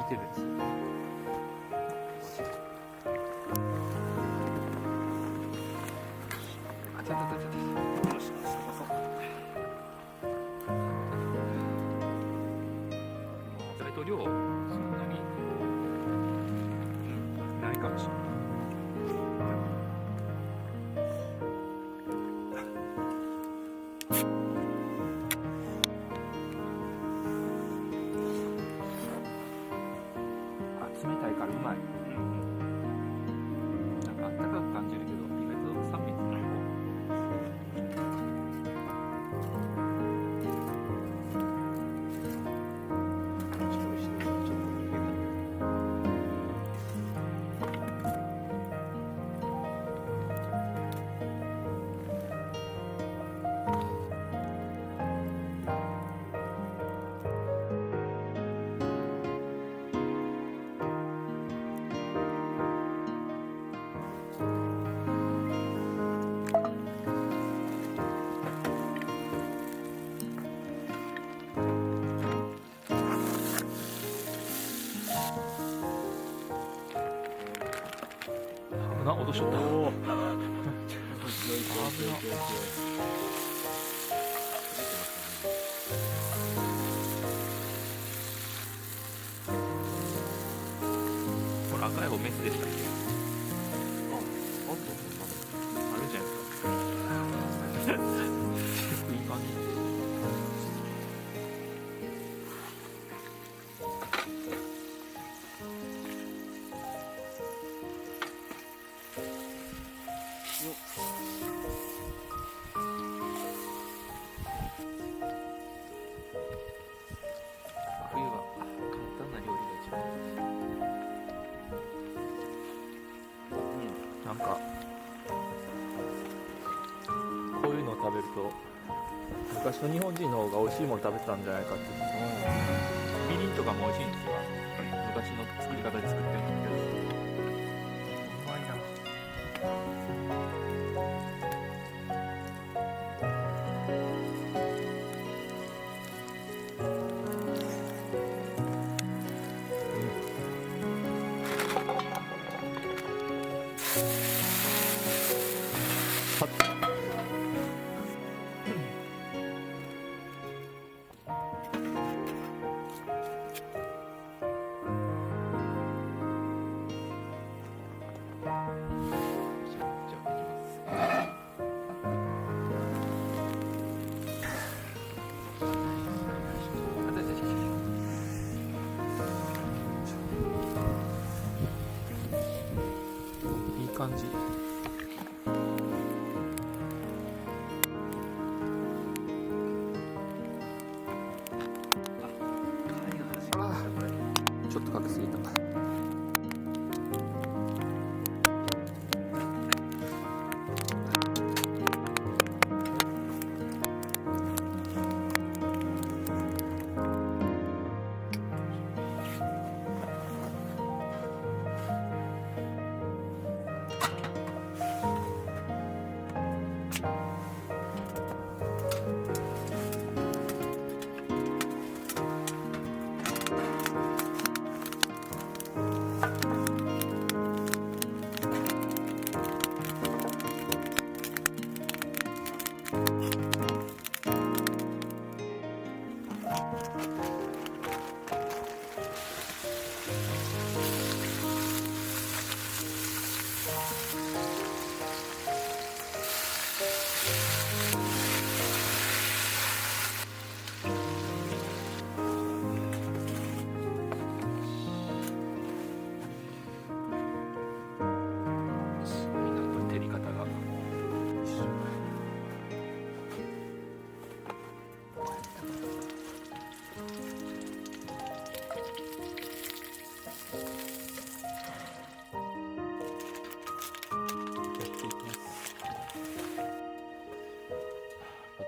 てるんですよ。あたたたたた。よし、意外と量そんなに、ないかもしれない。冷たいからうまい。なんかあったかく感じるけど、意外と寒いですね。落としちゃった。危な。これ赤い方メスでしたっけ？あるじゃないですか。結構いい感じ。冬は簡単な料理が一番いい。なんかこういうのを食べると昔の日本人の方が美味しいもの食べてたんじゃないかって。みりんとかも美味しいんですよ。昔の作り方で作ってるんですけど、うまいな。いい感じ。ちょっとかけすぎた。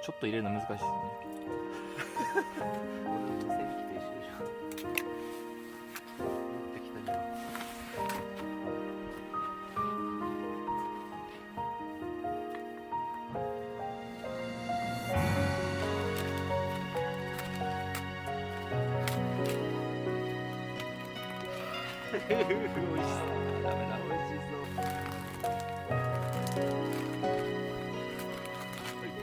ちょっと入れるの難しいですね。俺の線引きと一緒でしょ。持ってきたじゃん。美味しそう。ダメだ、美味しそう。置いて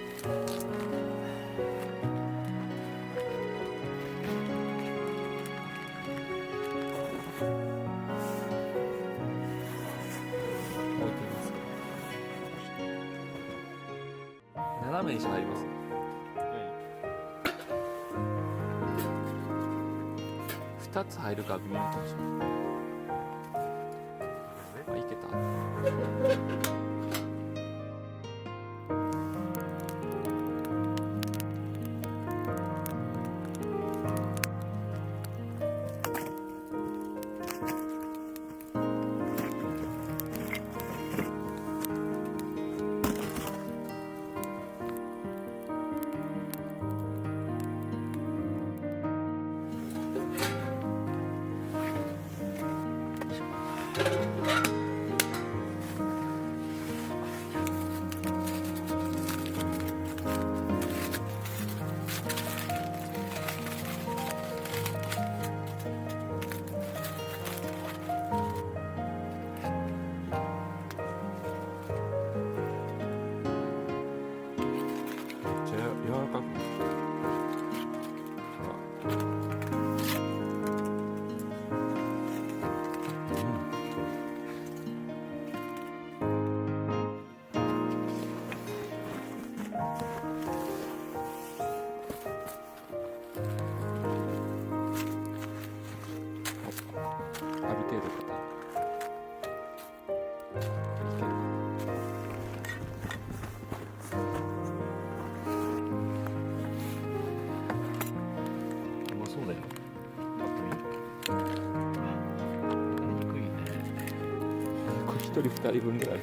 みますか。斜めにして入ります。2つ入るか微妙な気がします。あ、いけた。柔らかく。ある程度硬い。うまそうだよ。憎いね。これ1人2人分ぐらい。一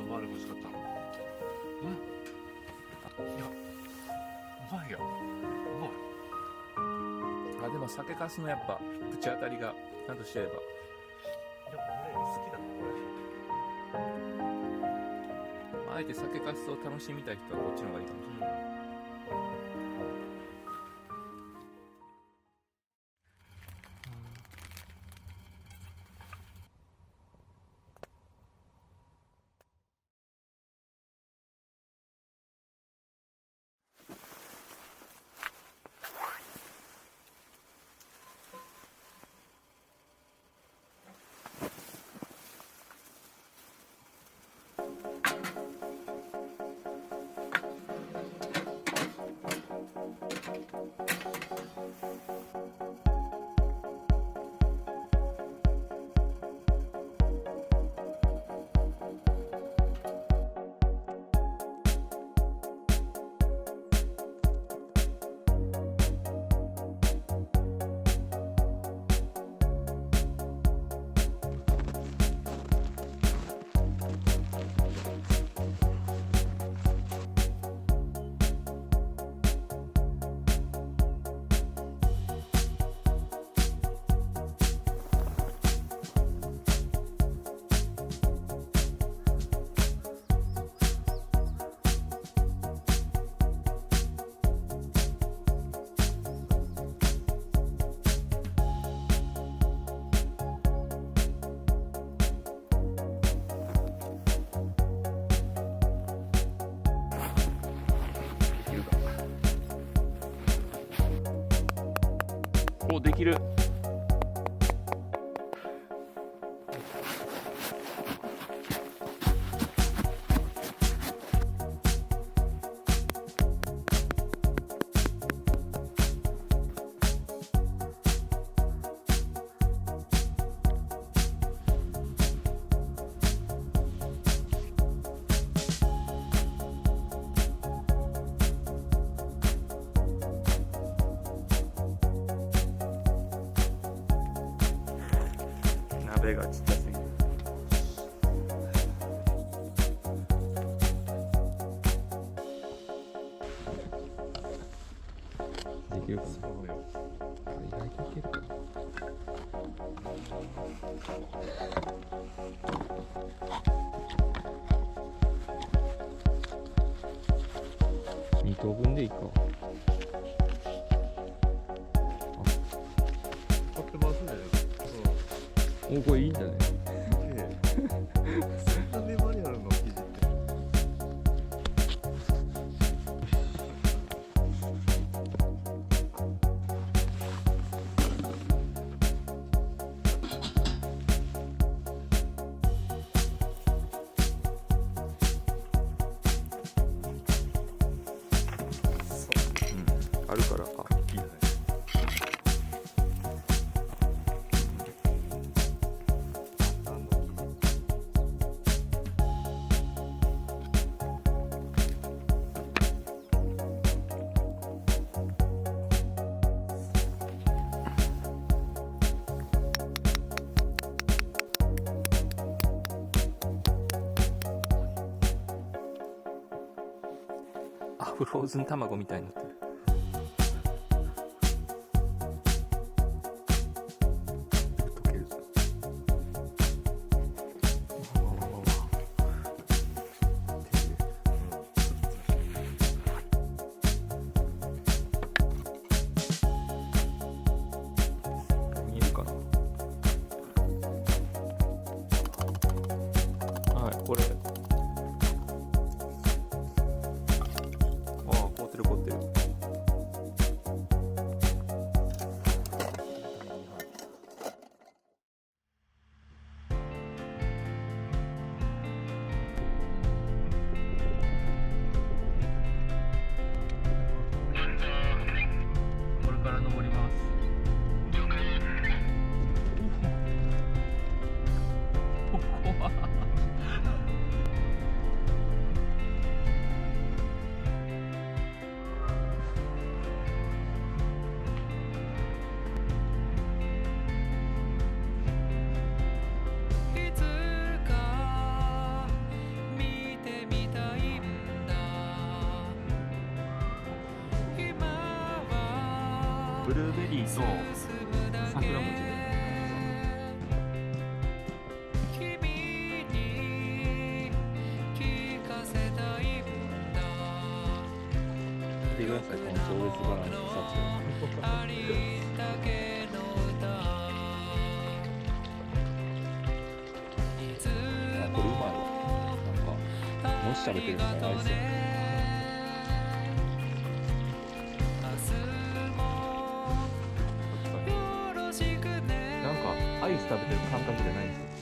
回り欲しかった。いや、うまいよ。うまい。あ、でも酒粕のやっぱ口当たりがちゃんとしてれば。でも俺好きだな、これ。あえて酒粕を楽しみたい人はこっちの方がいいかもしれない。お、できる。鍋がちっちゃすぎる。けるかな。そうよ。意外といけるかな。2等分でいいか。使ってますね。お、これいいんじゃない？そんな粘りあるの生地って。あるから、あ、いいね。あ、フローズン卵みたいになってる。溶ける。見えるかな。はい、これ。ああ、凍ってる凍ってる。これから登ります。怖っ。いつか見てみたいんだ今はブルーベリーと進むだけ桜餅で。君に聞かせたいんだ見てください、この超絶バランス撮影。ありったけの歌いつあ、これうまいわ。なんか、もし食べてるみたいなアイスやん。なんかアイス食べてる感覚じゃないんですよ。